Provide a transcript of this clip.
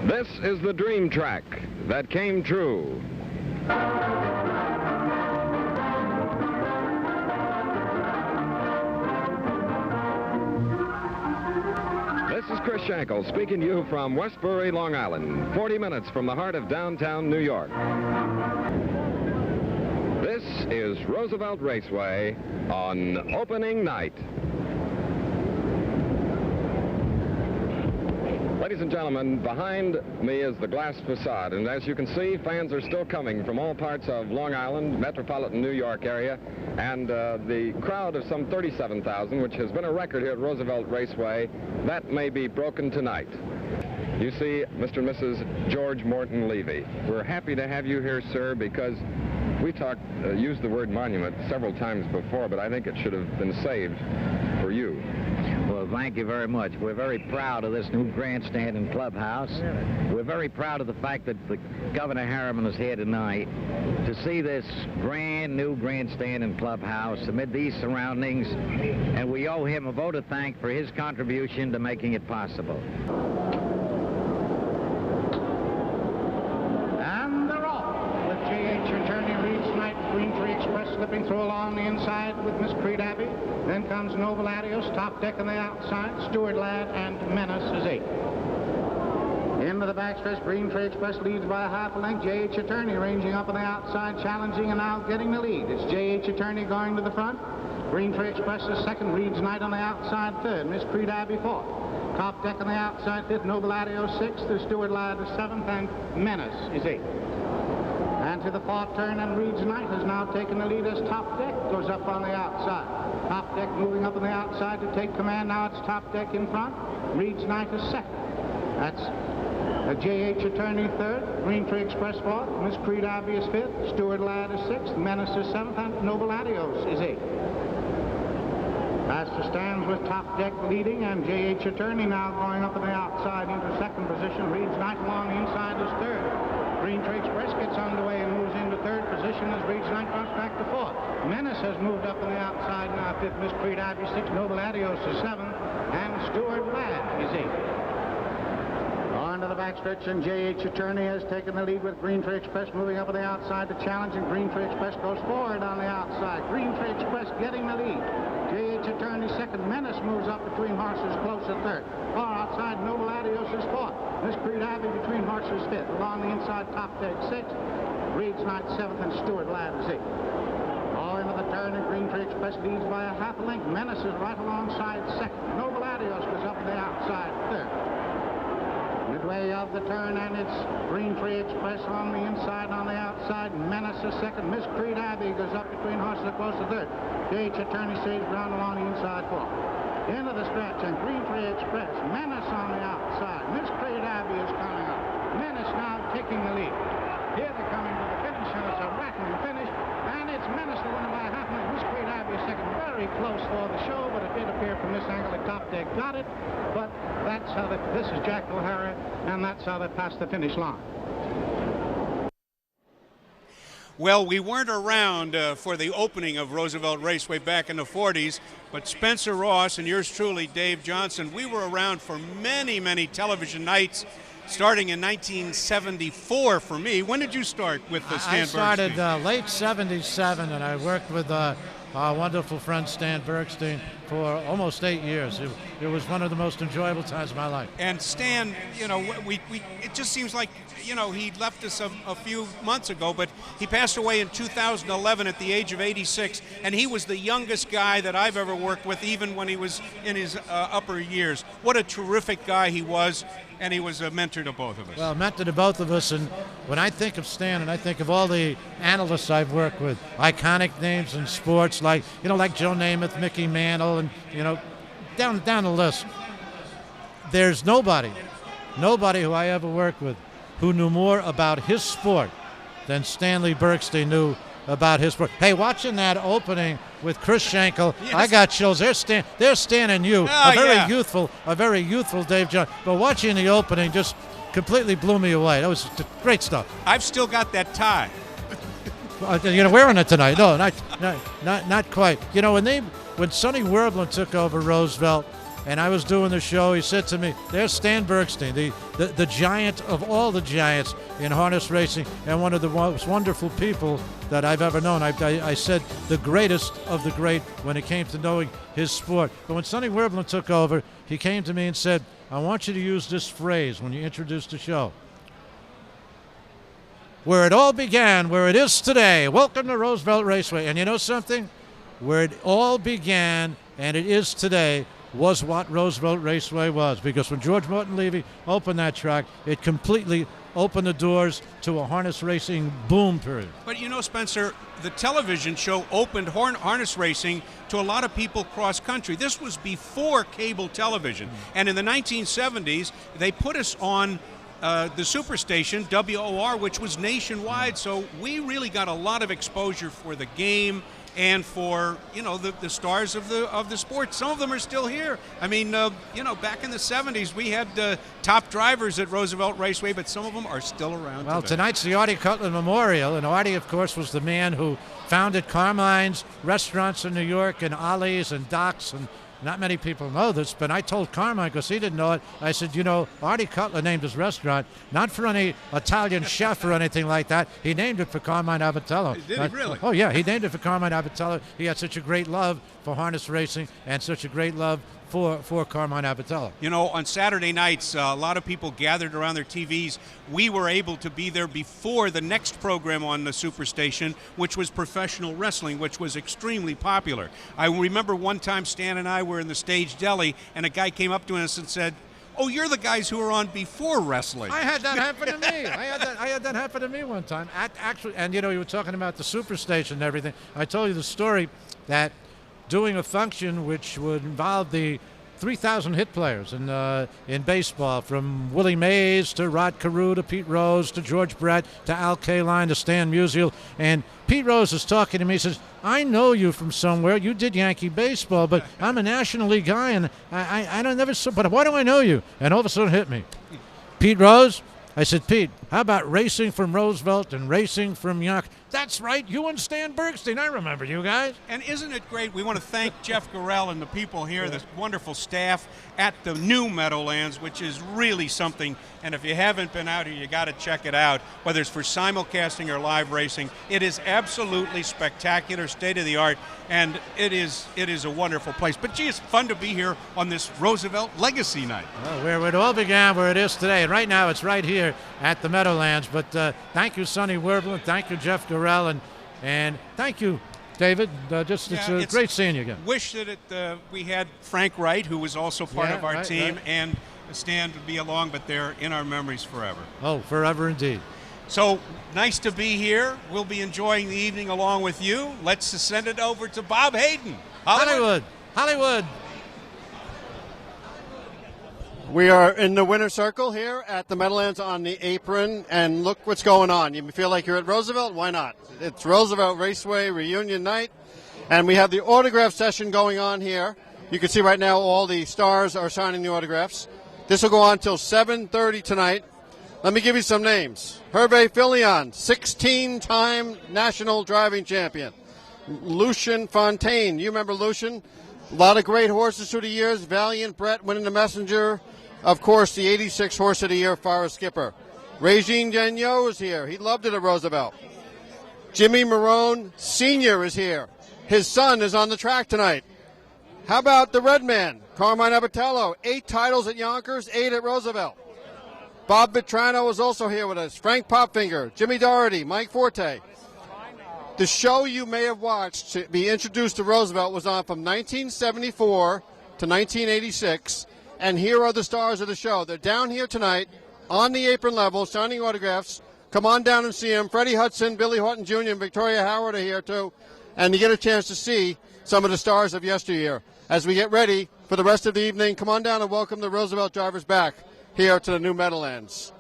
This is the dream track that came true. This is Chris Schenkel speaking to you from Westbury, Long Island, 40 minutes from the heart of downtown New York. This is Roosevelt Raceway on opening night. Ladies and gentlemen, behind me is the glass facade, and as you can see, fans are still coming from all parts of Long Island, metropolitan New York area, and the crowd of some 37,000, which has been a record here at Roosevelt Raceway, that may be broken tonight. You see Mr. and Mrs. George Morton Levy. We're happy to have you here, sir, because we used the word monument several times before, but I think it should have been saved for you. Well, thank you very much. We're very proud of this new grandstand and clubhouse. We're very proud of the fact that the Governor Harriman is here tonight to see this brand new grandstand and clubhouse amid these surroundings, and we owe him a vote of thanks for his contribution to making it possible. And they're off with J.H. Attorney leads tonight. Green Tree Express slipping through along the inside with Miss Creed Abbey. Then comes Noble Adios, top deck on the outside. Stewart Ladd and Menace is 8. Into the backstretch, Green Tree Express leads by a half a length. J.H. Attorney ranging up on the outside, challenging and now getting the lead. It's J.H. Attorney going to the front. Green Tree Express is second, Reed's Knight on the outside third. Miss Creed Abbey fourth. Top deck on the outside fifth, Noble Adios sixth. The Stewart Ladd is seventh, and Menace is 8. And to the fourth turn, and Reed's Knight has now taken the lead as Top Deck goes up on the outside. Top Deck moving up on the outside to take command. Now it's Top Deck in front. Reed's Knight is second. That's a J.H. Attorney third. Green Tree Express fourth. Miss Creed Abbey is fifth. Stewart Ladd is sixth. Menace is seventh. And Noble Adios is 8th. Master stands with Top Deck leading, and J.H. Attorney now going up on the outside into second position. Reed's Knight along the inside is third. Green Tree Express gets underway and moves into third position as Reed's Knight drops back to fourth. Menace has moved up on the outside now fifth. Miss Creed Abbey sixth. Noble Adios is seventh, and Stewart Ladd is 8th. On to the backstretch, and J.H. Attorney has taken the lead with Green Tree Express moving up on the outside to challenge, and Green Tree Express goes forward on the outside. Green Tree Express getting the lead. J.H. Attorney second. Menace moves up between horses close at third. Far outside, Noble Adios is fourth. Miss Creed Abbey between horses fifth. Along the inside, Top Deck sixth. Reed's Knight seventh, and Stewart Ladd is 8th. All into the turn, and Green Tree Express leads by a half a length. Menace is right alongside second. Noble Adios goes up the outside third. Midway of the turn, and it's Green Tree Express on the inside, on the outside. Menace is second. Miss Creed Abbey goes up between horses close to third. J.H. Attorney stays ground along the inside fourth. Into the stretch, and Green Tree Express. Menace on the outside. Miss Creed Abbey is coming up. Menace now taking the lead. Here they're coming to the finish, and it's a rattling finish. And it's Menace the winner by a half minute. Miss Creed Abbey is second. Very close for the show, but it did appear from this angle that Top Deck got it. But that's how this is Jack O'Hara, and that's how they passed the finish line. Well, we weren't around for the opening of Roosevelt Raceway back in the 40s, but Spencer Ross and yours truly, Dave Johnson, we were around for many, many television nights, starting in 1974 for me. When did you start with the Stan Bergstein? I started late 77, and I worked with our wonderful friend Stan Bergstein for almost 8 years. It was one of the most enjoyable times of my life. And Stan, you know, it just seems like, you know, he left us a few months ago, but he passed away in 2011 at the age of 86, and he was the youngest guy that I've ever worked with, even when he was in his upper years. What a terrific guy he was, and he was a mentor to both of us. Well, mentor to both of us, and when I think of Stan, and I think of all the analysts I've worked with, iconic names in sports like Joe Namath, Mickey Mantle, and, you know, down the list. There's nobody who I ever worked with who knew more about his sport than Stanley Bergstein knew about his sport. Hey, watching that opening with Chris Schenkel, yes. I got chills. They're Stan and you, a very youthful Dave John. But watching the opening just completely blew me away. That was great stuff. I've still got that tie. You're wearing it tonight. No, not quite. You know, when Sonny Werblin took over Roosevelt, and I was doing the show, he said to me, there's Stan Bergstein, the giant of all the giants in harness racing, and one of the most wonderful people that I've ever known. I said the greatest of the great when it came to knowing his sport. But when Sonny Werblin took over, he came to me and said, I want you to use this phrase when you introduce the show. Where it all began, where it is today. Welcome to Roosevelt Raceway. And you know something? Where it all began and it is today was what Roosevelt Raceway was. Because when George Morton Levy opened that track, it completely opened the doors to a harness racing boom period. But you know, Spencer, the television show opened harness racing to a lot of people cross country. This was before cable television. And in the 1970s, they put us on the superstation, WOR, which was nationwide. So we really got a lot of exposure for the game and for, you know, the stars of the sport. Some of them are still here. I mean, you know, back in the 70s, we had top drivers at Roosevelt Raceway, but some of them are still around Well, today. tonight's the Artie Cutler Memorial, and Artie, of course, was the man who founded Carmine's restaurants in New York and Ollie's and Doc's, and not many people know this, but I told Carmine, because he didn't know it, I said, you know, Artie Cutler named his restaurant not for any Italian chef or anything like that. He named it for Carmine Abatello. Did he really? Oh, yeah, he named it for Carmine Abatello. He had such a great love for harness racing and such a great love for Carmine Abatello. You know, on Saturday nights, a lot of people gathered around their TVs. We were able to be there before the next program on the Superstation, which was professional wrestling, which was extremely popular. I remember one time Stan and I were in the stage deli, and a guy came up to us and said, "Oh, you're the guys who were on before wrestling." I had that happen to me. I had that happen to me one time. Actually, and you know, you were talking about the Superstation and everything. I told you the story that doing a function which would involve the 3,000 hit players in baseball, from Willie Mays to Rod Carew to Pete Rose to George Brett to Al Kaline to Stan Musial. And Pete Rose is talking to me. He says, I know you from somewhere. You did Yankee baseball, but I'm a National League guy, and I don't never saw, but why do I know you? And all of a sudden it hit me. Pete Rose? I said, Pete, how about racing from Roosevelt and racing from York? That's right, you and Stan Bergstein. I remember you guys. And isn't it great? We want to thank Jeff Gorell and the people here, the wonderful staff at the new Meadowlands, which is really something. And if you haven't been out here, you got to check it out, whether it's for simulcasting or live racing. It is absolutely spectacular, state-of-the-art, and it is a wonderful place. But, gee, it's fun to be here on this Roosevelt Legacy Night. Well, where it all began, where it is today. And right now it's right here at the Meadowlands. But thank you, Sonny Werblin. Thank you, Jeff Gorell. And thank you, David. It's great seeing you again. Wish that we had Frank Wright, who was also part of our team, and Stan to be along, but they're in our memories forever. Oh, forever indeed. So nice to be here. We'll be enjoying the evening along with you. Let's send it over to Bob Hayden. Hollywood. We are in the winner's circle here at the Meadowlands on the apron, and look what's going on. You feel like you're at Roosevelt? Why not? It's Roosevelt Raceway Reunion Night, and we have the autograph session going on here. You can see right now all the stars are signing the autographs. This will go on till 7:30 tonight. Let me give you some names. Hervé Filion, 16-time national driving champion. Lucien Fontaine, you remember Lucien? A lot of great horses through the years. Valiant Brett winning the Messenger. Of course, the 86 Horse of the Year, Forest Skipper. Regine Gagnon is here. He loved it at Roosevelt. Jimmy Marone Sr. is here. His son is on the track tonight. How about the Red Man, Carmine Abatello? 8 titles at Yonkers, 8 at Roosevelt. Bob Vitrano is also here with us. Frank Popfinger, Jimmy Doherty, Mike Forte. The show you may have watched to be introduced to Roosevelt was on from 1974 to 1986. And here are the stars of the show. They're down here tonight on the apron level signing autographs. Come on down and see them. Freddie Hudson, Billy Horton Jr., and Victoria Howard are here too. And you get a chance to see some of the stars of yesteryear. As we get ready for the rest of the evening, come on down and welcome the Roosevelt drivers back here to the new Meadowlands.